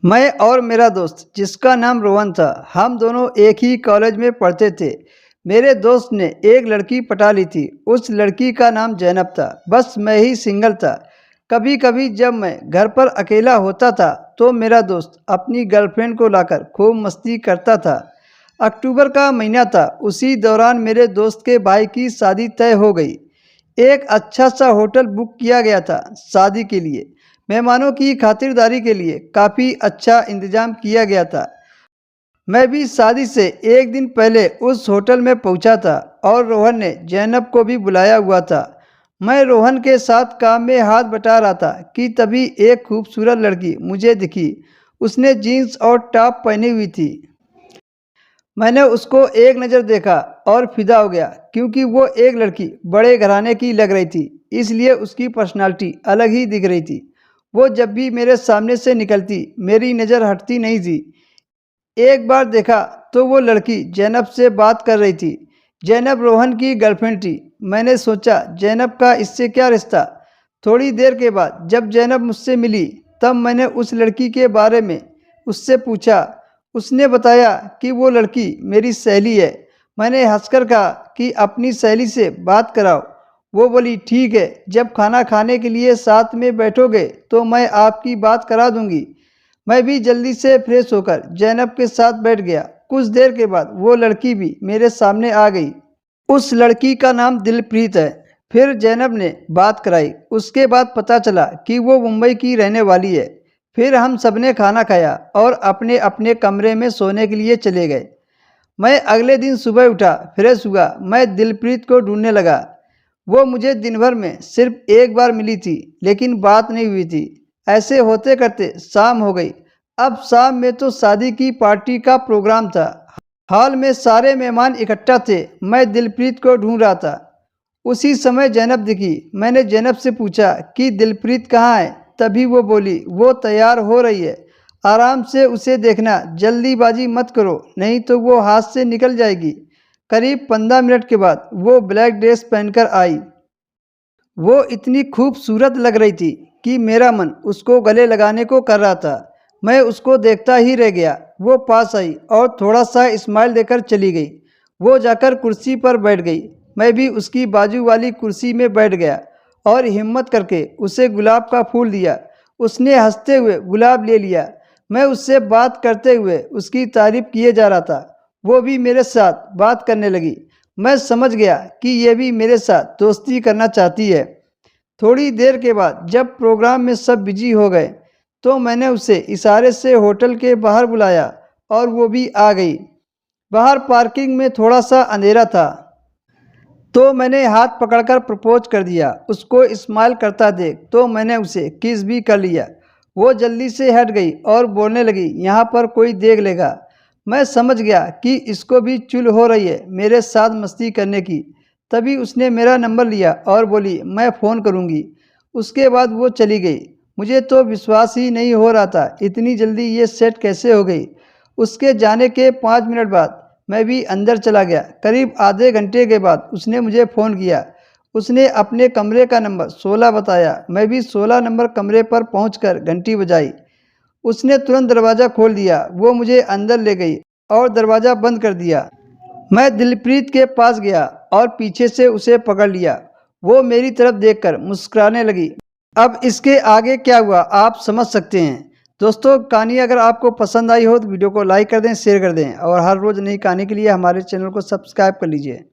मैं और मेरा दोस्त जिसका नाम रोहन था, हम दोनों एक ही कॉलेज में पढ़ते थे। मेरे दोस्त ने एक लड़की पटा ली थी। उस लड़की का नाम जैनब था। बस मैं ही सिंगल था। कभी कभी जब मैं घर पर अकेला होता था तो मेरा दोस्त अपनी गर्लफ्रेंड को लाकर खूब मस्ती करता था। अक्टूबर का महीना था। उसी दौरान मेरे दोस्त के भाई की शादी तय हो गई। एक अच्छा सा होटल बुक किया गया था शादी के लिए। मेहमानों की खातिरदारी के लिए काफ़ी अच्छा इंतजाम किया गया था। मैं भी शादी से एक दिन पहले उस होटल में पहुंचा था और रोहन ने जैनब को भी बुलाया हुआ था। मैं रोहन के साथ काम में हाथ बटा रहा था कि तभी एक खूबसूरत लड़की मुझे दिखी। उसने जीन्स और टॉप पहनी हुई थी। मैंने उसको एक नज़र देखा और फिदा हो गया, क्योंकि वो एक लड़की बड़े घराने की लग रही थी, इसलिए उसकी पर्सनालिटी अलग ही दिख रही थी। वो जब भी मेरे सामने से निकलती मेरी नज़र हटती नहीं थी। एक बार देखा तो वो लड़की जैनब से बात कर रही थी। जैनब रोहन की गर्लफ्रेंड थी। मैंने सोचा जैनब का इससे क्या रिश्ता। थोड़ी देर के बाद जब जैनब मुझसे मिली तब मैंने उस लड़की के बारे में उससे पूछा। उसने बताया कि वो लड़की मेरी सहेली है। मैंने हंसकर कहा कि अपनी सहेली से बात कराओ। वो बोली ठीक है, जब खाना खाने के लिए साथ में बैठोगे तो मैं आपकी बात करा दूंगी। मैं भी जल्दी से फ्रेश होकर जैनब के साथ बैठ गया। कुछ देर के बाद वो लड़की भी मेरे सामने आ गई। उस लड़की का नाम दिलप्रीत है। फिर जैनब ने बात कराई। उसके बाद पता चला कि वो मुंबई की रहने वाली है। फिर हम सबने खाना खाया और अपने अपने कमरे में सोने के लिए चले गए। मैं अगले दिन सुबह उठा, फ्रेश हुआ, मैं दिलप्रीत को ढूंढने लगा। वो मुझे दिन भर में सिर्फ एक बार मिली थी, लेकिन बात नहीं हुई थी। ऐसे होते करते शाम हो गई। अब शाम में तो शादी की पार्टी का प्रोग्राम था। हॉल में सारे मेहमान इकट्ठा थे। मैं दिलप्रीत को ढूंढ रहा था। उसी समय जैनब दिखी। मैंने जैनब से पूछा कि दिलप्रीत कहाँ है। तभी वो बोली वो तैयार हो रही है, आराम से उसे देखना, जल्दीबाजी मत करो नहीं तो वो हाथ से निकल जाएगी। करीब 15 मिनट के बाद वो ब्लैक ड्रेस पहनकर आई। वो इतनी खूबसूरत लग रही थी कि मेरा मन उसको गले लगाने को कर रहा था। मैं उसको देखता ही रह गया। वो पास आई और थोड़ा सा स्माइल देकर चली गई। वो जाकर कुर्सी पर बैठ गई। मैं भी उसकी बाजू वाली कुर्सी में बैठ गया और हिम्मत करके उसे गुलाब का फूल दिया। उसने हंसते हुए गुलाब ले लिया। मैं उससे बात करते हुए उसकी तारीफ किए जा रहा था। वो भी मेरे साथ बात करने लगी। मैं समझ गया कि ये भी मेरे साथ दोस्ती करना चाहती है। थोड़ी देर के बाद जब प्रोग्राम में सब बिजी हो गए तो मैंने उसे इशारे से होटल के बाहर बुलाया और वो भी आ गई। बाहर पार्किंग में थोड़ा सा अंधेरा था तो मैंने हाथ पकड़कर प्रपोज कर दिया। उसको स्माइल करता देख तो मैंने उसे किस भी कर लिया। वो जल्दी से हट गई और बोलने लगी यहाँ पर कोई देख लेगा। मैं समझ गया कि इसको भी चुल हो रही है मेरे साथ मस्ती करने की। तभी उसने मेरा नंबर लिया और बोली मैं फ़ोन करूँगी। उसके बाद वो चली गई। मुझे तो विश्वास ही नहीं हो रहा था इतनी जल्दी ये सेट कैसे हो गई। उसके जाने के 5 मिनट बाद मैं भी अंदर चला गया। करीब आधे घंटे के बाद उसने मुझे फ़ोन किया। उसने अपने कमरे का नंबर 16 बताया। मैं भी 16 नंबर कमरे पर पहुंचकर घंटी बजाई। उसने तुरंत दरवाज़ा खोल दिया। वो मुझे अंदर ले गई और दरवाज़ा बंद कर दिया। मैं दिलप्रीत के पास गया और पीछे से उसे पकड़ लिया। वो मेरी तरफ देखकर मुस्कुराने लगी। अब इसके आगे क्या हुआ आप समझ सकते हैं। दोस्तों, कहानी अगर आपको पसंद आई हो तो वीडियो को लाइक कर दें, शेयर कर दें और हर रोज़ नई कहानी के लिए हमारे चैनल को सब्सक्राइब कर लीजिए।